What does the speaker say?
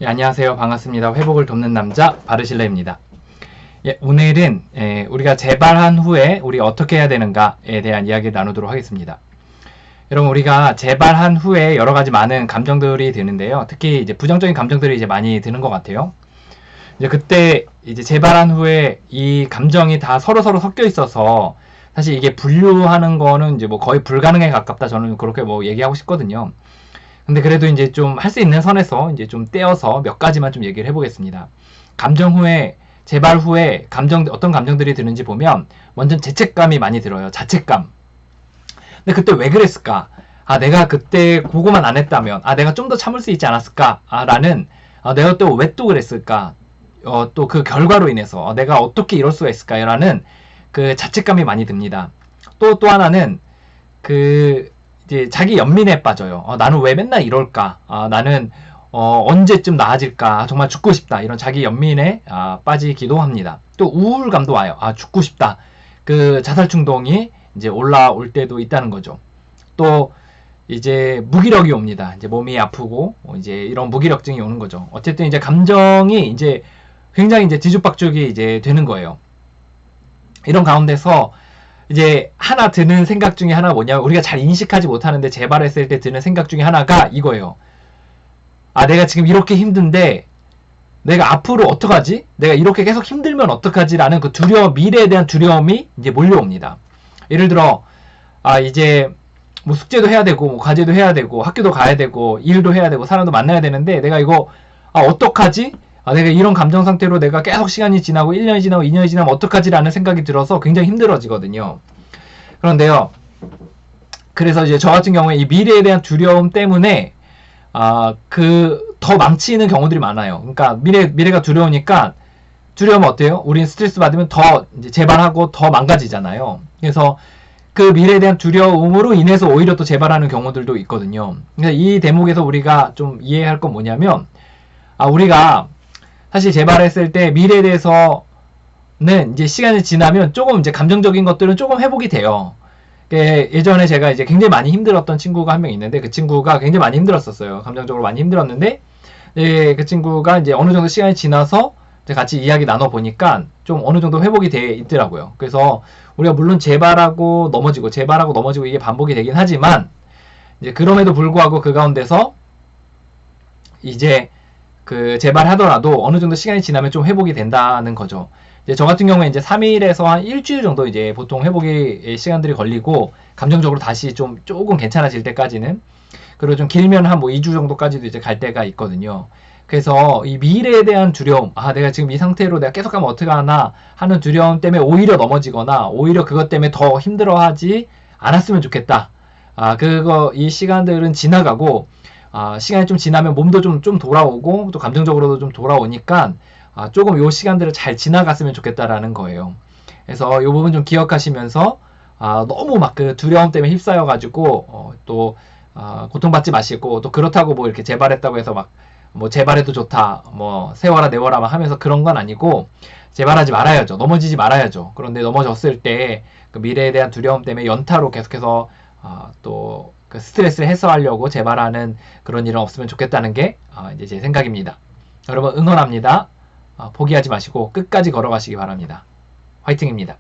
예, 안녕하세요. 반갑습니다. 회복을 돕는 남자 바르실레입니다. 예, 오늘은 우리가 재발한 후에 우리 어떻게 해야 되는가에 대한 이야기를 나누도록 하겠습니다. 여러분, 우리가 재발한 후에 여러 가지 많은 감정들이 드는데요. 특히 이제 부정적인 감정들이 이제 많이 드는 것 같아요. 이제 그때 이제 재발한 후에 이 감정이 다 서로 섞여 있어서 사실 이게 분류하는 거는 이제 뭐 거의 불가능에 가깝다. 저는 그렇게 뭐 얘기하고 싶거든요. 근데 그래도 이제 좀 할 수 있는 선에서 이제 좀 떼어서 몇 가지만 좀 얘기를 해보겠습니다. 감정 후에, 재발 후에 어떤 감정들이 드는지 보면 먼저 죄책감이 많이 들어요. 자책감. 근데 그때 왜 그랬을까? 아, 내가 그때 그거만 안 했다면, 아, 내가 좀 더 참을 수 있지 않았을까? 라는, 내가 또 왜 또 그랬을까? 또 그 결과로 인해서 내가 어떻게 이럴 수가 있을까? 라는 그 자책감이 많이 듭니다. 또 하나는 이제 자기 연민에 빠져요. 나는 왜 맨날 이럴까? 나는 언제쯤 나아질까? 정말 죽고 싶다. 이런 자기 연민에 빠지기도 합니다. 또 우울감도 와요. 죽고 싶다. 그 자살 충동이 이제 올라올 때도 있다는 거죠. 또 이제 무기력이 옵니다. 이제 몸이 아프고 이제 이런 무기력증이 오는 거죠. 어쨌든 이제 감정이 이제 굉장히 이제 뒤죽박죽이 이제 되는 거예요. 이런 가운데서 이제 하나 드는 생각 중에 하나가 뭐냐면, 우리가 잘 인식하지 못하는데 재발했을 때 드는 생각 중에 하나가 이거예요. 내가 지금 이렇게 힘든데 내가 앞으로 어떡하지? 내가 이렇게 계속 힘들면 어떡하지? 라는 그 두려움, 미래에 대한 두려움이 이제 몰려옵니다. 예를 들어 이제 뭐 숙제도 해야 되고 뭐 과제도 해야 되고 학교도 가야 되고 일도 해야 되고 사람도 만나야 되는데 내가 이거 어떡하지? 내가 이런 감정 상태로 내가 계속 시간이 지나고 1년이 지나고 2년이 지나면 어떡하지? 라는 생각이 들어서 굉장히 힘들어지거든요. 그런데요, 그래서 이제 저 같은 경우에 이 미래에 대한 두려움 때문에 더 망치는 경우들이 많아요. 그러니까 미래가 두려우니까, 두려우면 어때요? 우린 스트레스 받으면 더 이제 재발하고 더 망가지잖아요. 그래서 그 미래에 대한 두려움으로 인해서 오히려 또 재발하는 경우들도 있거든요. 그래서 이 대목에서 우리가 좀 이해할 건 뭐냐면, 우리가 사실 재발했을 때 미래에 대해서는 이제 시간이 지나면 조금 이제 감정적인 것들은 조금 회복이 돼요. 예전에 제가 이제 굉장히 많이 힘들었던 친구가 한 명 있는데, 그 친구가 굉장히 많이 힘들었었어요. 감정적으로 많이 힘들었는데, 그 친구가 이제 어느 정도 시간이 지나서 같이 이야기 나눠보니까 좀 어느 정도 회복이 돼 있더라고요. 그래서 우리가 물론 재발하고 넘어지고 이게 반복이 되긴 하지만, 이제 그럼에도 불구하고 그 가운데서 이제 재발하더라도 어느 정도 시간이 지나면 좀 회복이 된다는 거죠. 이제 저 같은 경우에 이제 3일에서 한 일주일 정도 이제 보통 회복의 시간들이 걸리고, 감정적으로 다시 조금 괜찮아질 때까지는, 그리고 좀 길면 한 뭐 2주 정도까지도 이제 갈 때가 있거든요. 그래서 이 미래에 대한 두려움, 내가 지금 이 상태로 내가 계속 가면 어떡하나 하는 두려움 때문에 오히려 넘어지거나, 오히려 그것 때문에 더 힘들어하지 않았으면 좋겠다. 이 시간들은 지나가고, 시간이 좀 지나면 몸도 좀 돌아오고, 또 감정적으로도 좀 돌아오니까, 조금 요 시간들을 잘 지나갔으면 좋겠다라는 거예요. 그래서 요 부분 좀 기억하시면서, 너무 막 그 두려움 때문에 휩싸여가지고, 또, 고통받지 마시고, 또 그렇다고 뭐 이렇게 재발했다고 해서 막, 뭐 재발해도 좋다, 뭐 세워라 내워라 막 하면서 그런 건 아니고, 재발하지 말아야죠. 넘어지지 말아야죠. 그런데 넘어졌을 때 그 미래에 대한 두려움 때문에 연타로 계속해서 또 그 스트레스를 해소하려고 재발하는 그런 일은 없으면 좋겠다는 게 이제 제 생각입니다. 여러분 응원합니다. 포기하지 마시고 끝까지 걸어가시기 바랍니다. 화이팅입니다.